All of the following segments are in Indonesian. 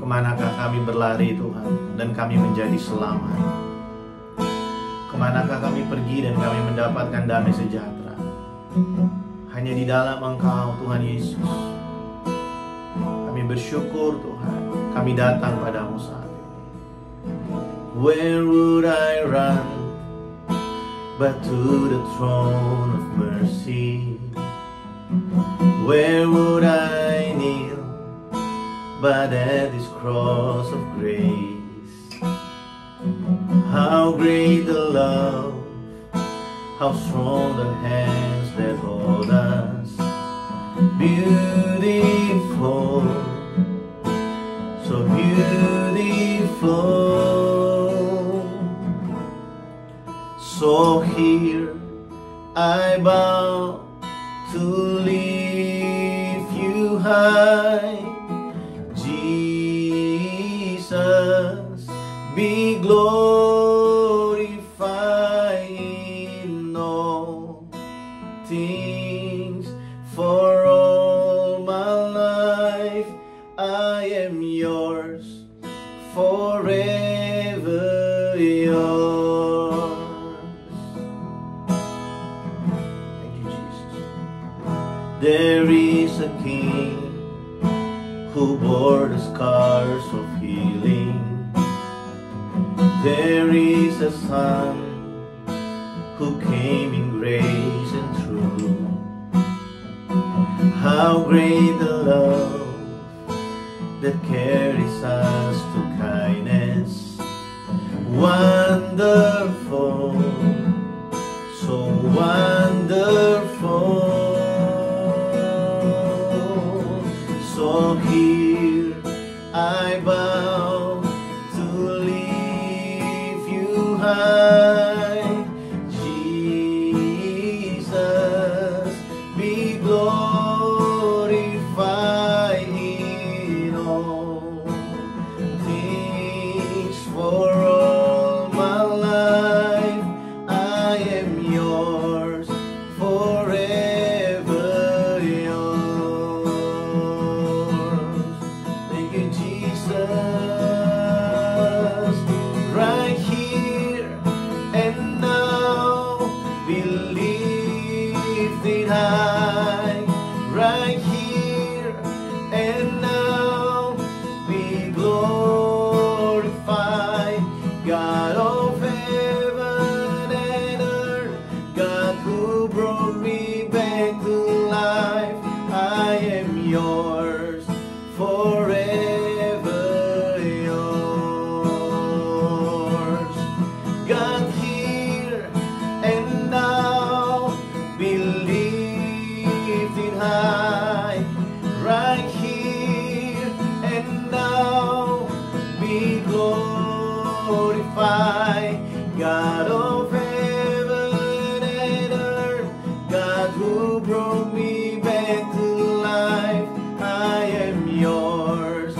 Kemanakah kami berlari Tuhan, dan kami menjadi selamat? Kemanakah kami pergi dan kami mendapatkan damai sejahtera? Hanya di dalam Engkau Tuhan Yesus. Kami bersyukur Tuhan, kami datang padamu saat ini. Where would I run but to the throne of mercy? Where would I kneel but at this cross of grace? How great the love, how strong the hands that hold us. Beautiful, so beautiful. So here I bow to lift you high. Jesus, be glorified in all things. For all my life I am yours, forever yours. Thank you, Jesus. There is a King who bore the scars of healing. There is a Son who came in grace and truth. How great the love that carries us to kindness. Wonderful, so wonderful. So here I bow to lift you high. Jesus, be glorified in all things. For all my life I am yours, forever yours. Thank you, Jesus. Right here and now, be lifted high. Right here and now, be glorified. God of heaven and earth, God who brought me back to life, I am yours, forever yours. God here and now, be lifted high. Right here and now, be glorified. God of heaven and earth, God who brought me back to life, I am yours,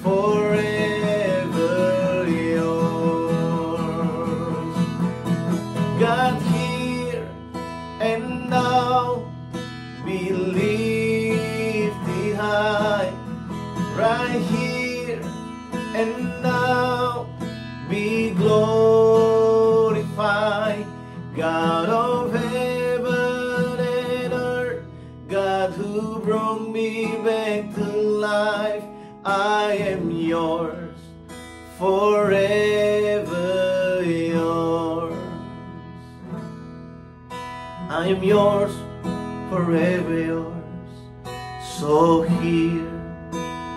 forever yours. God here and now, be lifted high. Right here and now, be glorified. God of heaven and earth, God who brought me back to life, I am yours, forever yours. I am yours, forever yours. So here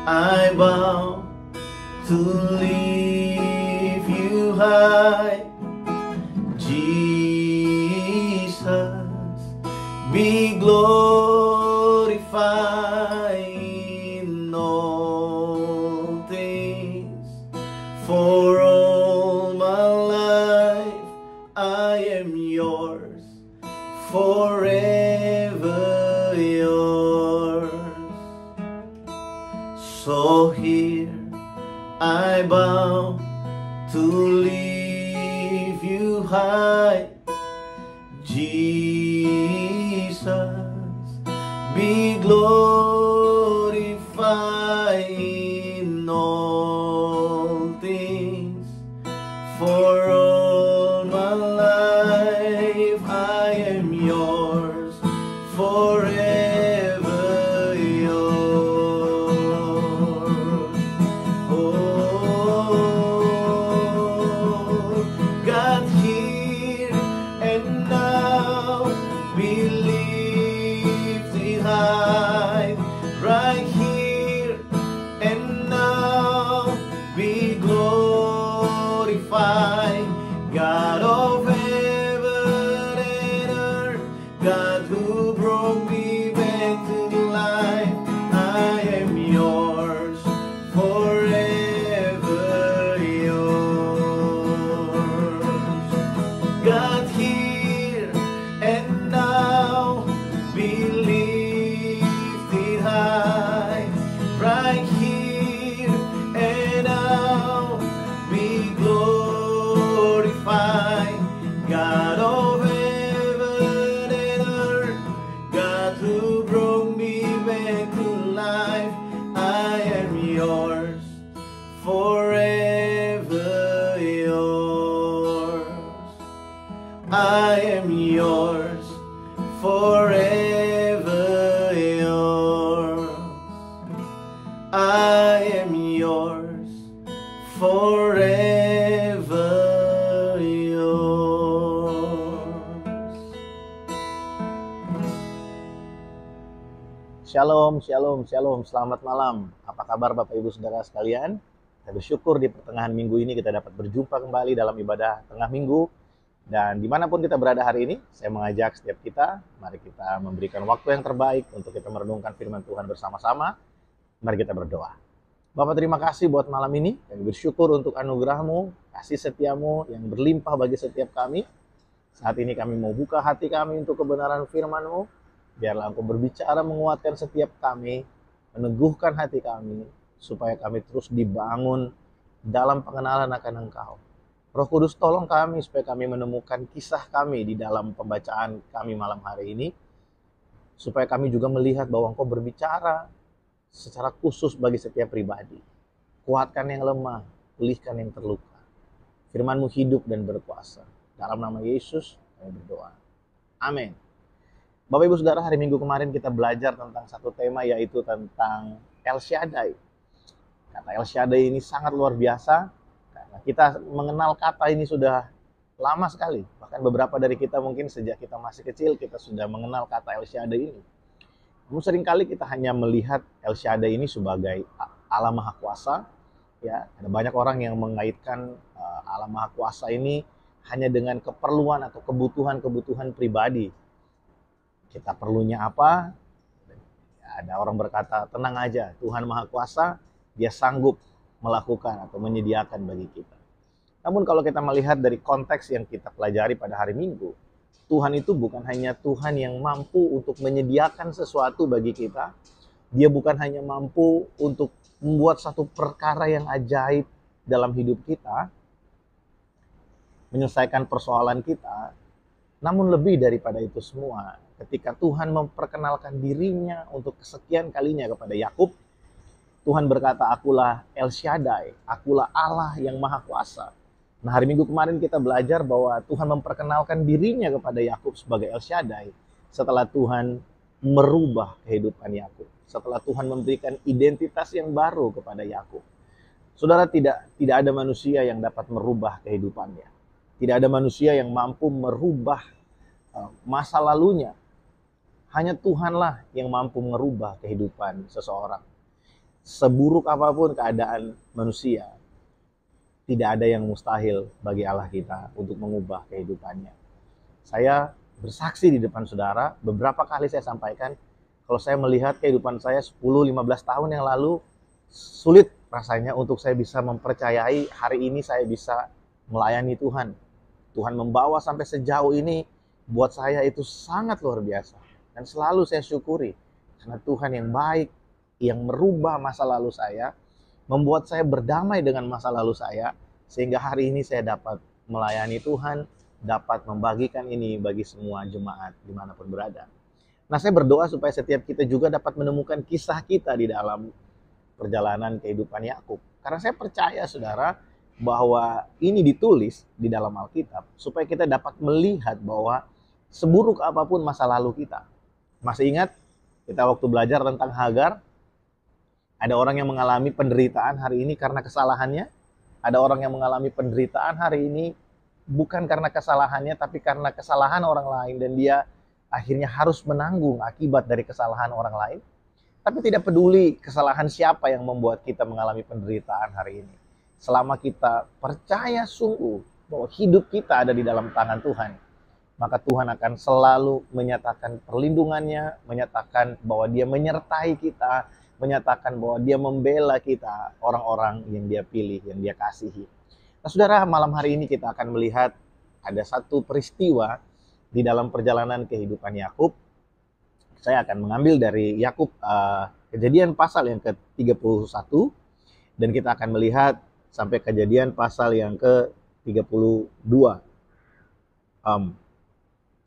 I bow to lift you high. Jesus, be glorified in all things. For all my life I am yours, forever yours. So here I bow to lift you high. Jesus, be glorified in all Shalom, shalom, shalom. Selamat malam. Apa kabar Bapak Ibu Saudara sekalian? Saya bersyukur di pertengahan minggu ini kita dapat berjumpa kembali dalam ibadah tengah minggu. Dan dimanapun kita berada hari ini, saya mengajak setiap kita, mari kita memberikan waktu yang terbaik untuk kita merenungkan firman Tuhan bersama-sama. Mari kita berdoa. Bapak, terima kasih buat malam ini. Kami bersyukur untuk anugerah-Mu, kasih setiamu yang berlimpah bagi setiap kami. Saat ini kami mau buka hati kami untuk kebenaran firman-Mu. Biarlah Engkau berbicara menguatkan setiap kami, meneguhkan hati kami, supaya kami terus dibangun dalam pengenalan akan Engkau. Roh Kudus, tolong kami supaya kami menemukan kisah kami di dalam pembacaan kami malam hari ini, supaya kami juga melihat bahwa Engkau berbicara secara khusus bagi setiap pribadi. Kuatkan yang lemah, pulihkan yang terluka. Firman-Mu hidup dan berkuasa. Dalam nama Yesus kami berdoa. Amin. Bapak Ibu Saudara, hari Minggu kemarin kita belajar tentang satu tema, yaitu tentang El Shaddai. Kata El Shaddai ini sangat luar biasa, karena kita mengenal kata ini sudah lama sekali. Bahkan beberapa dari kita mungkin sejak kita masih kecil, kita sudah mengenal kata El Shaddai ini. Namun seringkali kita hanya melihat El Shaddai ini sebagai Allah Maha Kuasa. Ya, ada banyak orang yang mengaitkan Allah Maha Kuasa ini hanya dengan keperluan atau kebutuhan-kebutuhan pribadi. Kita perlunya apa? Ya, ada orang berkata, tenang aja, Tuhan Maha Kuasa, Dia sanggup melakukan atau menyediakan bagi kita. Namun kalau kita melihat dari konteks yang kita pelajari pada hari Minggu, Tuhan itu bukan hanya Tuhan yang mampu untuk menyediakan sesuatu bagi kita. Dia bukan hanya mampu untuk membuat satu perkara yang ajaib dalam hidup kita, menyelesaikan persoalan kita. Namun lebih daripada itu semua, ketika Tuhan memperkenalkan dirinya untuk kesekian kalinya kepada Yakub, Tuhan berkata, akulah El Shaddai, akulah Allah yang Maha Kuasa. Nah, hari Minggu kemarin kita belajar bahwa Tuhan memperkenalkan dirinya kepada Yakub sebagai El Shaddai setelah Tuhan merubah kehidupan Yakub, setelah Tuhan memberikan identitas yang baru kepada Yakub. Saudara, tidak ada manusia yang dapat merubah kehidupannya. Tidak ada manusia yang mampu merubah masa lalunya. Hanya Tuhanlah yang mampu merubah kehidupan seseorang. Seburuk apapun keadaan manusia, tidak ada yang mustahil bagi Allah kita untuk mengubah kehidupannya. Saya bersaksi di depan saudara, beberapa kali saya sampaikan, kalau saya melihat kehidupan saya 10-15 tahun yang lalu, sulit rasanya untuk saya bisa mempercayai hari ini saya bisa melayani Tuhan. Tuhan membawa sampai sejauh ini, buat saya itu sangat luar biasa. Dan selalu saya syukuri, karena Tuhan yang baik, yang merubah masa lalu saya, membuat saya berdamai dengan masa lalu saya, sehingga hari ini saya dapat melayani Tuhan, dapat membagikan ini bagi semua jemaat dimanapun berada. Nah, saya berdoa supaya setiap kita juga dapat menemukan kisah kita di dalam perjalanan kehidupan Yakub. Karena saya percaya, saudara, bahwa ini ditulis di dalam Alkitab supaya kita dapat melihat bahwa seburuk apapun masa lalu kita. Masih ingat kita waktu belajar tentang Hagar? Ada orang yang mengalami penderitaan hari ini karena kesalahannya. Ada orang yang mengalami penderitaan hari ini bukan karena kesalahannya, tapi karena kesalahan orang lain, dan dia akhirnya harus menanggung akibat dari kesalahan orang lain. Tapi tidak peduli kesalahan siapa yang membuat kita mengalami penderitaan hari ini. Selama kita percaya sungguh bahwa hidup kita ada di dalam tangan Tuhan, maka Tuhan akan selalu menyatakan perlindungannya, menyatakan bahwa Dia menyertai kita, menyatakan bahwa Dia membela kita, orang-orang yang Dia pilih, yang Dia kasihi. Nah, saudara, malam hari ini kita akan melihat ada satu peristiwa di dalam perjalanan kehidupan Yakub. Saya akan mengambil dari Yakub Kejadian pasal yang ke-31, dan kita akan melihat sampai Kejadian pasal yang ke-32.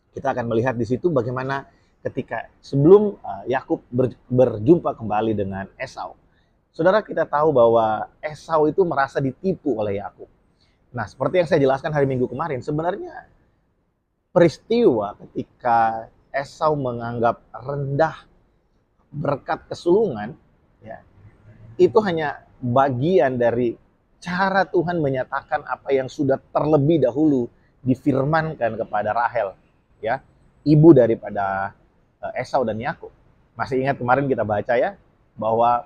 Kita akan melihat di situ bagaimana ketika sebelum Yakub berjumpa kembali dengan Esau. Saudara, kita tahu bahwa Esau itu merasa ditipu oleh Yakub. Nah, seperti yang saya jelaskan hari Minggu kemarin, sebenarnya peristiwa ketika Esau menganggap rendah berkat kesulungan, ya, itu hanya bagian dari cara Tuhan menyatakan apa yang sudah terlebih dahulu difirmankan kepada Rahel, ya, ibu daripada Esau dan Yakub. Masih ingat kemarin kita baca ya, bahwa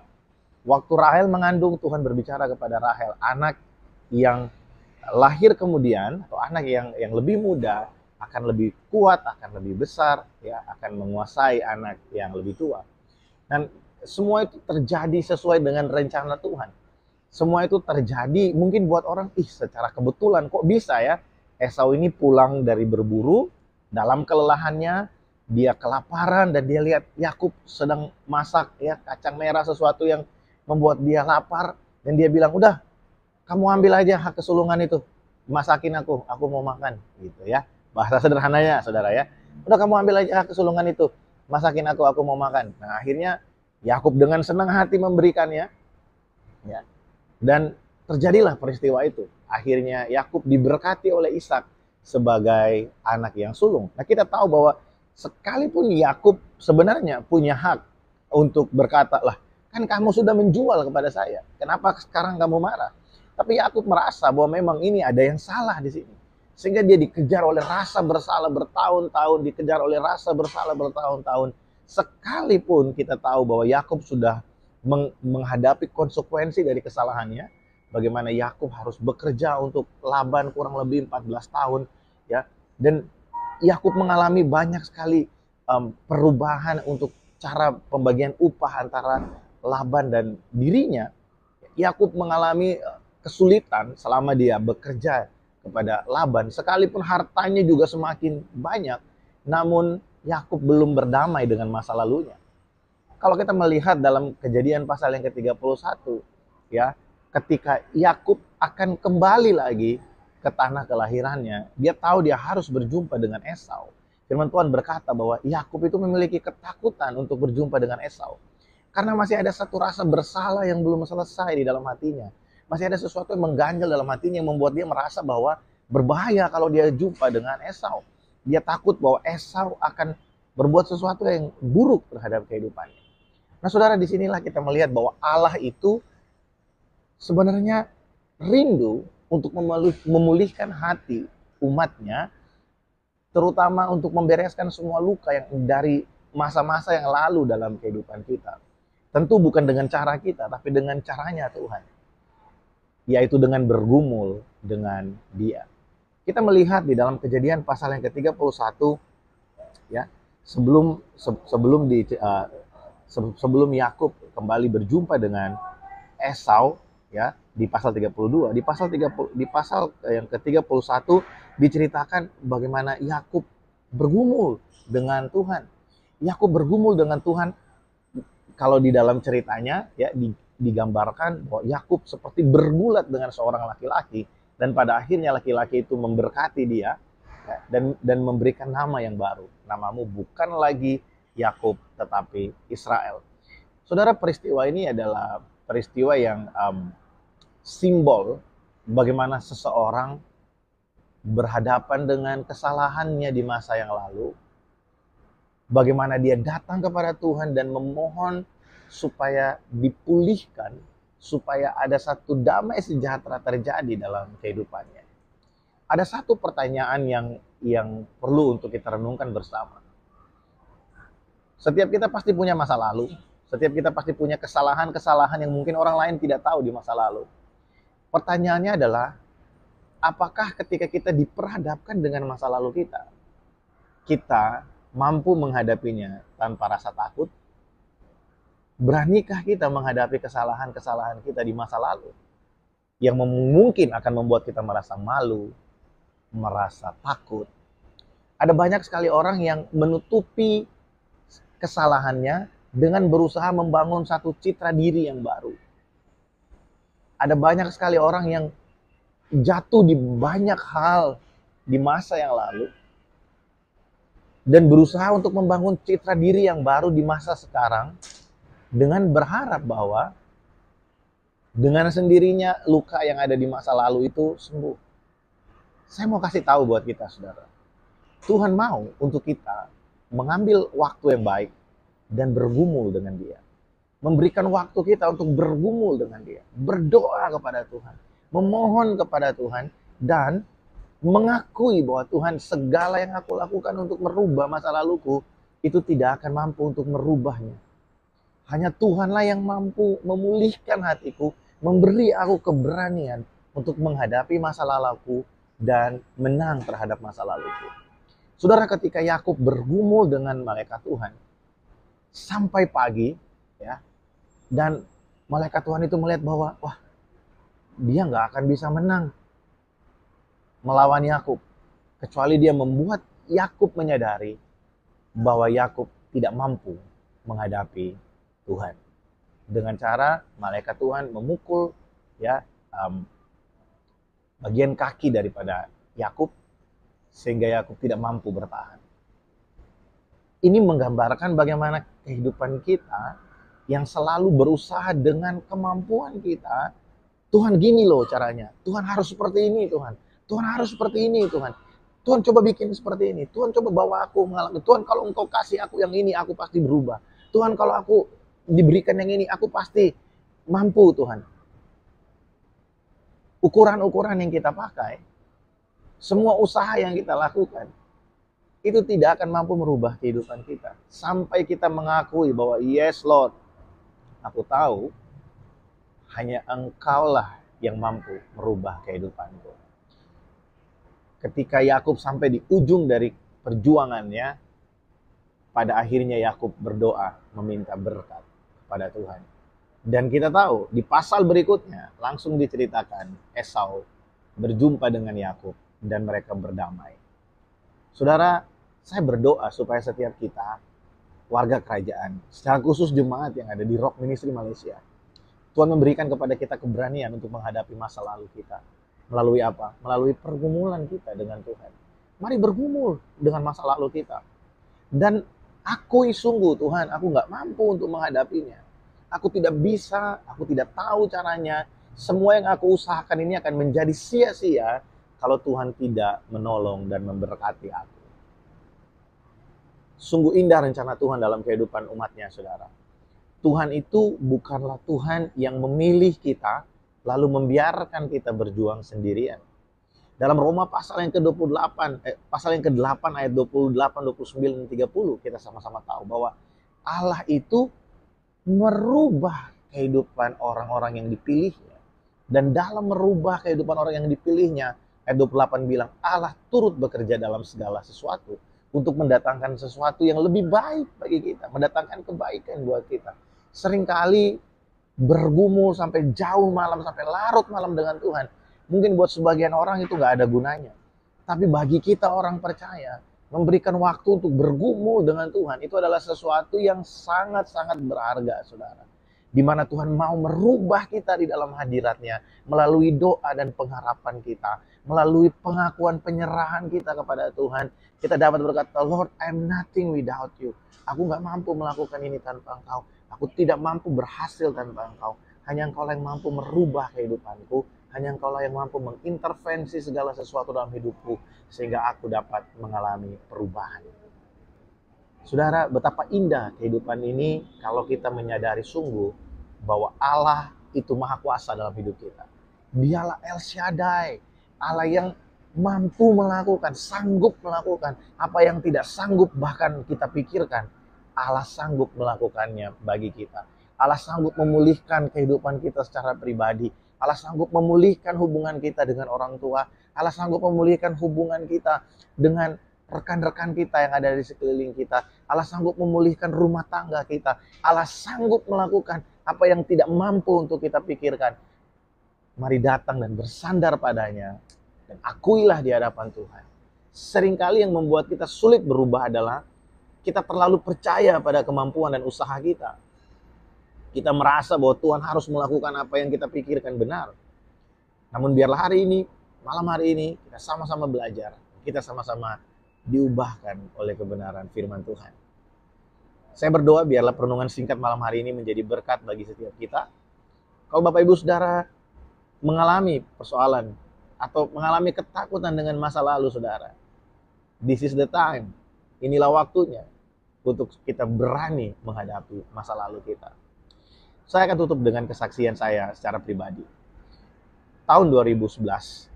waktu Rahel mengandung, Tuhan berbicara kepada Rahel, anak yang lahir kemudian, atau anak yang lebih muda, akan lebih kuat, akan lebih besar, ya, akan menguasai anak yang lebih tua. Dan semua itu terjadi sesuai dengan rencana Tuhan. Semua itu terjadi mungkin buat orang, secara kebetulan kok bisa ya, Esau ini pulang dari berburu, dalam kelelahannya, dia kelaparan dan dia lihat Yakub sedang masak ya kacang merah, sesuatu yang membuat dia lapar, dan dia bilang, udah kamu ambil aja hak kesulungan itu, masakin aku mau makan, gitu ya. Bahasa sederhananya, saudara ya. Udah kamu ambil aja hak kesulungan itu, masakin aku mau makan. Nah, akhirnya Yakub dengan senang hati memberikannya, ya. Dan terjadilah peristiwa itu. Akhirnya Yakub diberkati oleh Ishak sebagai anak yang sulung. Nah, kita tahu bahwa sekalipun Yakub sebenarnya punya hak untuk berkata, lah kan kamu sudah menjual kepada saya, kenapa sekarang kamu marah? Tapi Yakub merasa bahwa memang ini ada yang salah di sini. Sehingga dia dikejar oleh rasa bersalah bertahun-tahun, dikejar oleh rasa bersalah bertahun-tahun. Sekalipun kita tahu bahwa Yakub sudah menghadapi konsekuensi dari kesalahannya, bagaimana Yakub harus bekerja untuk Laban kurang lebih 14 tahun, ya. Dan Yakub mengalami banyak sekali perubahan untuk cara pembagian upah antara Laban dan dirinya. Yakub mengalami kesulitan selama dia bekerja kepada Laban, sekalipun hartanya juga semakin banyak, namun Yakub belum berdamai dengan masa lalunya. Kalau kita melihat dalam Kejadian pasal yang ke-31, ya, ketika Yakub akan kembali lagi ke tanah kelahirannya, dia tahu dia harus berjumpa dengan Esau. Firman Tuhan berkata bahwa Yakub itu memiliki ketakutan untuk berjumpa dengan Esau, karena masih ada satu rasa bersalah yang belum selesai di dalam hatinya. Masih ada sesuatu yang mengganjal dalam hatinya yang membuat dia merasa bahwa berbahaya kalau dia jumpa dengan Esau. Dia takut bahwa Esau akan berbuat sesuatu yang buruk terhadap kehidupannya. Nah, saudara, disinilah kita melihat bahwa Allah itu sebenarnya rindu untuk memulihkan hati umatnya, terutama untuk membereskan semua luka yang dari masa-masa yang lalu dalam kehidupan kita. Tentu bukan dengan cara kita, tapi dengan caranya Tuhan, yaitu dengan bergumul dengan Dia. Kita melihat di dalam Kejadian pasal yang ke-31, ya, sebelum Yakub kembali berjumpa dengan Esau, ya, di pasal 32, di pasal yang ke-31 diceritakan bagaimana Yakub bergumul dengan Tuhan. Yakub bergumul dengan Tuhan. Kalau di dalam ceritanya, ya, digambarkan bahwa Yakub seperti bergulat dengan seorang laki-laki, dan pada akhirnya laki-laki itu memberkati dia, ya, dan memberikan nama yang baru. Namamu bukan lagi Yakub tetapi Israel. Saudara, peristiwa ini adalah peristiwa yang simbol bagaimana seseorang berhadapan dengan kesalahannya di masa yang lalu, bagaimana dia datang kepada Tuhan dan memohon supaya dipulihkan, supaya ada satu damai sejahtera terjadi dalam kehidupannya. Ada satu pertanyaan yang perlu untuk kita renungkan bersama. Setiap kita pasti punya masa lalu, setiap kita pasti punya kesalahan-kesalahan yang mungkin orang lain tidak tahu di masa lalu. Pertanyaannya adalah, apakah ketika kita diperhadapkan dengan masa lalu kita mampu menghadapinya tanpa rasa takut? Beranikah kita menghadapi kesalahan-kesalahan kita di masa lalu yang mungkin akan membuat kita merasa malu, merasa takut? Ada banyak sekali orang yang menutupi kesalahannya dengan berusaha membangun satu citra diri yang baru. Ada banyak sekali orang yang jatuh di banyak hal di masa yang lalu dan berusaha untuk membangun citra diri yang baru di masa sekarang, dengan berharap bahwa dengan sendirinya luka yang ada di masa lalu itu sembuh. Saya mau kasih tahu buat kita, saudara, Tuhan mau untuk kita mengambil waktu yang baik dan bergumul dengan Dia. Memberikan waktu kita untuk bergumul dengan Dia, berdoa kepada Tuhan, memohon kepada Tuhan, dan mengakui bahwa Tuhan, segala yang aku lakukan untuk merubah masa laluku, itu tidak akan mampu untuk merubahnya. Hanya Tuhanlah yang mampu memulihkan hatiku, memberi aku keberanian untuk menghadapi masa laluku dan menang terhadap masa laluku. Saudara, ketika Yakub bergumul dengan malaikat Tuhan sampai pagi, ya, dan malaikat Tuhan itu melihat bahwa wah, dia nggak akan bisa menang melawan Yakub, kecuali dia membuat Yakub menyadari bahwa Yakub tidak mampu menghadapi Tuhan. Dengan cara malaikat Tuhan memukul, ya, bagian kaki daripada Yakub sehingga Yakub tidak mampu bertahan. Ini menggambarkan bagaimana kehidupan kita yang selalu berusaha dengan kemampuan kita. Tuhan, gini loh caranya. Tuhan harus seperti ini, Tuhan. Tuhan harus seperti ini, Tuhan. Tuhan coba bikin seperti ini. Tuhan coba bawa aku mengalami. Tuhan, kalau Engkau kasih aku yang ini, aku pasti berubah. Tuhan, kalau aku diberikan yang ini, aku pasti mampu, Tuhan. Ukuran-ukuran yang kita pakai, semua usaha yang kita lakukan, itu tidak akan mampu merubah kehidupan kita. Sampai kita mengakui bahwa yes Lord, aku tahu hanya Engkaulah yang mampu merubah kehidupanku. Ketika Yakub sampai di ujung dari perjuangannya, pada akhirnya Yakub berdoa meminta berkat kepada Tuhan. Dan kita tahu di pasal berikutnya langsung diceritakan Esau berjumpa dengan Yakub dan mereka berdamai. Saudara, saya berdoa supaya setiap kita, warga kerajaan, secara khusus jemaat yang ada di Rock Ministry Malaysia, Tuhan memberikan kepada kita keberanian untuk menghadapi masa lalu kita. Melalui apa? Melalui pergumulan kita dengan Tuhan. Mari bergumul dengan masa lalu kita. Dan akui sungguh, Tuhan, aku nggak mampu untuk menghadapinya. Aku tidak bisa, aku tidak tahu caranya. Semua yang aku usahakan ini akan menjadi sia-sia kalau Tuhan tidak menolong dan memberkati aku. Sungguh indah rencana Tuhan dalam kehidupan umatnya, saudara. Tuhan itu bukanlah Tuhan yang memilih kita, lalu membiarkan kita berjuang sendirian. Dalam Roma pasal yang ke-28, pasal yang ke-8 ayat 28, 29, dan 30, kita sama-sama tahu bahwa Allah itu merubah kehidupan orang-orang yang dipilihnya. Dan dalam merubah kehidupan orang yang dipilihnya, ayat 28 bilang, Allah turut bekerja dalam segala sesuatu untuk mendatangkan sesuatu yang lebih baik bagi kita, mendatangkan kebaikan buat kita. Seringkali bergumul sampai jauh malam, sampai larut malam dengan Tuhan. Mungkin buat sebagian orang itu gak ada gunanya. Tapi bagi kita orang percaya, memberikan waktu untuk bergumul dengan Tuhan, itu adalah sesuatu yang sangat-sangat berharga, saudara. Di mana Tuhan mau merubah kita di dalam hadiratnya, melalui doa dan pengharapan kita, melalui pengakuan penyerahan kita kepada Tuhan. Kita dapat berkata, Lord, I'm nothing without you. Aku gak mampu melakukan ini tanpa Engkau. Aku tidak mampu berhasil tanpa Engkau. Hanya Engkau yang mampu merubah kehidupanku. Hanya Engkau yang mampu mengintervensi segala sesuatu dalam hidupku, sehingga aku dapat mengalami perubahan. Saudara, betapa indah kehidupan ini kalau kita menyadari sungguh bahwa Allah itu maha kuasa dalam hidup kita. Dialah El Shaddai, Allah yang mampu melakukan, sanggup melakukan apa yang tidak sanggup bahkan kita pikirkan. Allah sanggup melakukannya bagi kita. Allah sanggup memulihkan kehidupan kita secara pribadi. Allah sanggup memulihkan hubungan kita dengan orang tua. Allah sanggup memulihkan hubungan kita dengan rekan-rekan kita yang ada di sekeliling kita. Allah sanggup memulihkan rumah tangga kita. Allah sanggup melakukan apa yang tidak mampu untuk kita pikirkan. Mari datang dan bersandar padanya. Dan akuilah di hadapan Tuhan. Seringkali yang membuat kita sulit berubah adalah kita terlalu percaya pada kemampuan dan usaha kita. Kita merasa bahwa Tuhan harus melakukan apa yang kita pikirkan benar. Namun biarlah hari ini, malam hari ini, kita sama-sama belajar. Kita sama-sama diubahkan oleh kebenaran firman Tuhan. Saya berdoa biarlah perenungan singkat malam hari ini menjadi berkat bagi setiap kita. Kalau Bapak Ibu Saudara mengalami persoalan atau mengalami ketakutan dengan masa lalu saudara, this is the time. Inilah waktunya untuk kita berani menghadapi masa lalu kita. Saya akan tutup dengan kesaksian saya secara pribadi. Tahun 2011,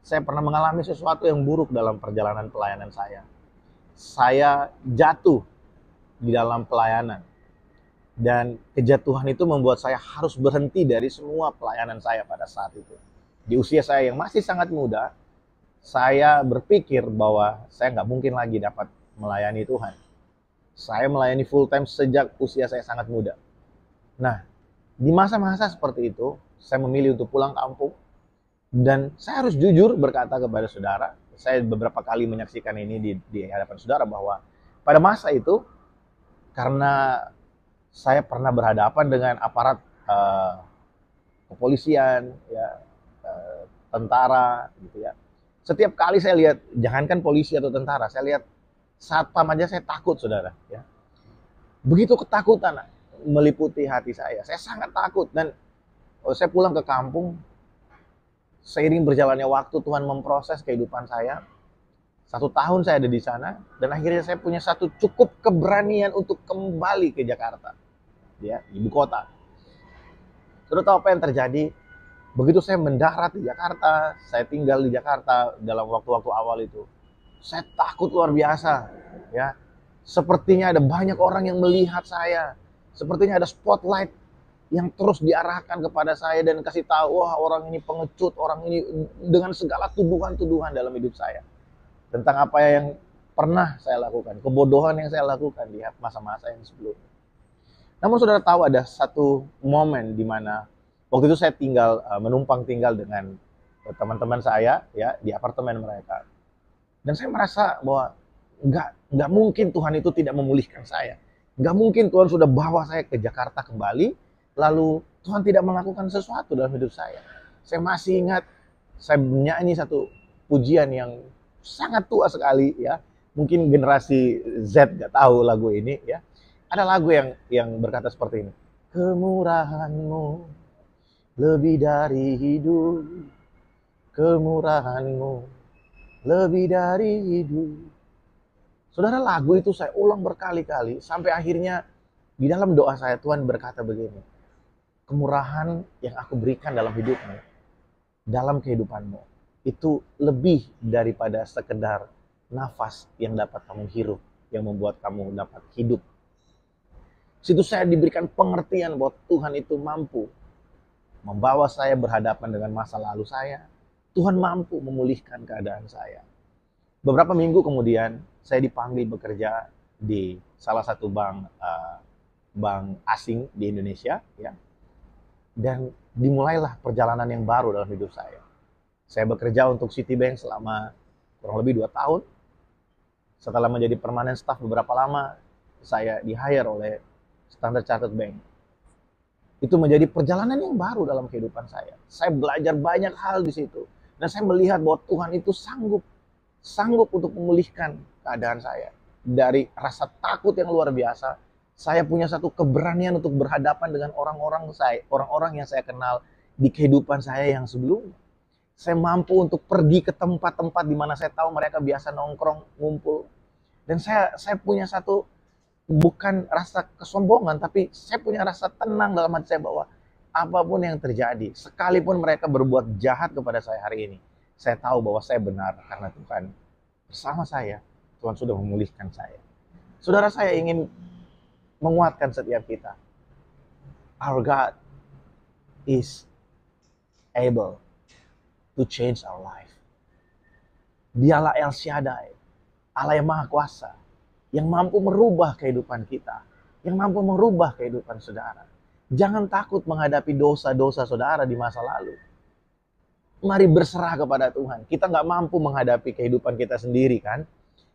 saya pernah mengalami sesuatu yang buruk dalam perjalanan pelayanan saya. Saya jatuh di dalam pelayanan. Dan kejatuhan itu membuat saya harus berhenti dari semua pelayanan saya pada saat itu. Di usia saya yang masih sangat muda, saya berpikir bahwa saya nggak mungkin lagi dapat melayani Tuhan. Saya melayani full time sejak usia saya sangat muda. Nah, di masa-masa seperti itu, saya memilih untuk pulang kampung. Dan saya harus jujur berkata kepada saudara, saya beberapa kali menyaksikan ini di hadapan saudara, bahwa pada masa itu, karena saya pernah berhadapan dengan aparat kepolisian, ya, tentara, gitu ya. Setiap kali saya lihat, jangankan polisi atau tentara, saya lihat satpam aja saya takut, saudara. Ya. Begitu ketakutan meliputi hati saya sangat takut. Dan saya pulang ke kampung, seiring berjalannya waktu Tuhan memproses kehidupan saya. 1 tahun saya ada di sana, dan akhirnya saya punya satu cukup keberanian untuk kembali ke Jakarta, ya, ibu kota. Sudah tahu apa yang terjadi? Begitu saya mendarat di Jakarta, saya tinggal di Jakarta dalam waktu-waktu awal itu, saya takut luar biasa, ya. Sepertinya ada banyak orang yang melihat saya, sepertinya ada spotlight yang terus diarahkan kepada saya dan kasih tahu, wah, orang ini pengecut, orang ini, dengan segala tuduhan-tuduhan dalam hidup saya tentang apa yang pernah saya lakukan, kebodohan yang saya lakukan di masa-masa yang sebelumnya. Namun saudara tahu, ada satu momen di mana waktu itu saya menumpang tinggal dengan teman-teman saya, ya, di apartemen mereka. Dan saya merasa bahwa nggak mungkin Tuhan itu tidak memulihkan saya. Nggak mungkin Tuhan sudah bawa saya ke Jakarta kembali, lalu Tuhan tidak melakukan sesuatu dalam hidup saya. Saya masih ingat, saya menyanyi satu pujian yang sangat tua sekali, ya. Mungkin generasi Z nggak tahu lagu ini, ya. Ada lagu yang berkata seperti ini. Kemurahan-Mu lebih dari hidup, kemurahan-Mu lebih dari hidup. Saudara, lagu itu saya ulang berkali-kali sampai akhirnya di dalam doa saya Tuhan berkata begini. Kemurahan yang aku berikan dalam hidupmu, dalam kehidupanmu, itu lebih daripada sekedar nafas yang dapat kamu hirup, yang membuat kamu dapat hidup. Situ saya diberikan pengertian bahwa Tuhan itu mampu membawa saya berhadapan dengan masa lalu saya. Tuhan mampu memulihkan keadaan saya. Beberapa minggu kemudian, saya dipanggil bekerja di salah satu bank asing di Indonesia, ya. Dan dimulailah perjalanan yang baru dalam hidup saya. Saya bekerja untuk Citibank selama kurang lebih 2 tahun. Setelah menjadi permanent staff beberapa lama, saya di-hire oleh Standard Chartered Bank. Itu menjadi perjalanan yang baru dalam kehidupan saya. Saya belajar banyak hal di situ. Dan saya melihat bahwa Tuhan itu sanggup untuk memulihkan keadaan saya. Dari rasa takut yang luar biasa, saya punya satu keberanian untuk berhadapan dengan orang-orang yang saya kenal di kehidupan saya yang sebelumnya. Saya mampu untuk pergi ke tempat-tempat di mana saya tahu mereka biasa nongkrong, ngumpul. Dan saya punya satu, bukan rasa kesombongan, tapi saya punya rasa tenang dalam hati saya bahwa apapun yang terjadi, sekalipun mereka berbuat jahat kepada saya hari ini, saya tahu bahwa saya benar karena Tuhan bersama saya. Tuhan sudah memulihkan saya. Saudara, saya ingin menguatkan setiap kita. Our God is able to change our life. Dialah El Shaddai, Allah yang Maha Kuasa, yang mampu merubah kehidupan kita, yang mampu merubah kehidupan saudara. Jangan takut menghadapi dosa-dosa saudara di masa lalu. Mari berserah kepada Tuhan. Kita nggak mampu menghadapi kehidupan kita sendiri, kan?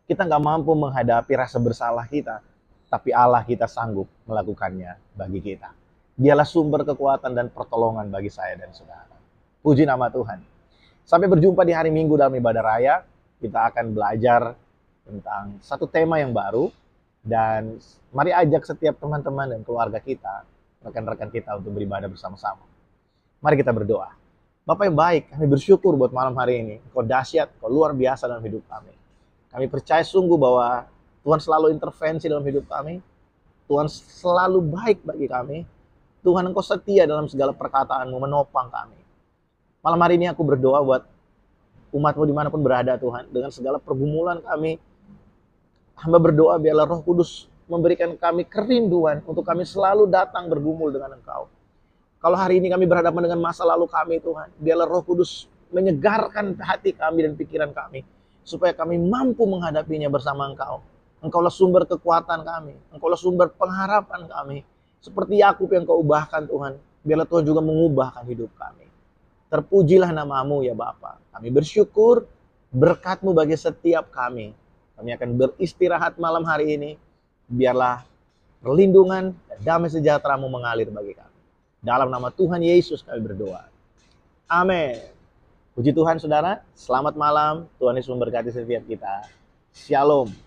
Kita nggak mampu menghadapi rasa bersalah kita, tapi Allah kita sanggup melakukannya bagi kita. Dialah sumber kekuatan dan pertolongan bagi saya dan saudara. Puji nama Tuhan. Sampai berjumpa di hari Minggu dalam ibadah raya. Kita akan belajar tentang satu tema yang baru. Dan mari ajak setiap teman-teman dan keluarga kita, rekan-rekan kita untuk beribadah bersama-sama. Mari kita berdoa. Bapak yang baik, kami bersyukur buat malam hari ini. Engkau dahsyat, Engkau luar biasa dalam hidup kami. Kami percaya sungguh bahwa Tuhan selalu intervensi dalam hidup kami. Tuhan selalu baik bagi kami. Tuhan, Engkau setia dalam segala perkataanmu, menopang kami. Malam hari ini aku berdoa buat umat-Mu dimanapun berada, Tuhan. Dengan segala pergumulan kami, hamba berdoa biarlah Roh Kudus memberikan kami kerinduan untuk kami selalu datang bergumul dengan Engkau. Kalau hari ini kami berhadapan dengan masa lalu kami Tuhan, biarlah Roh Kudus menyegarkan hati kami dan pikiran kami, supaya kami mampu menghadapinya bersama Engkau. Engkaulah sumber kekuatan kami, Engkaulah sumber pengharapan kami. Seperti Yakub yang Kau ubahkan Tuhan, biarlah Tuhan juga mengubahkan hidup kami. Terpujilah nama-Mu ya Bapa. Kami bersyukur berkat-Mu bagi setiap kami. Kami akan beristirahat malam hari ini. Biarlah perlindungan dan damai sejahtera-Mu mengalir bagi kami. Dalam nama Tuhan Yesus kami berdoa. Amin. Puji Tuhan saudara, selamat malam. Tuhan Yesus memberkati setiap kita. Shalom.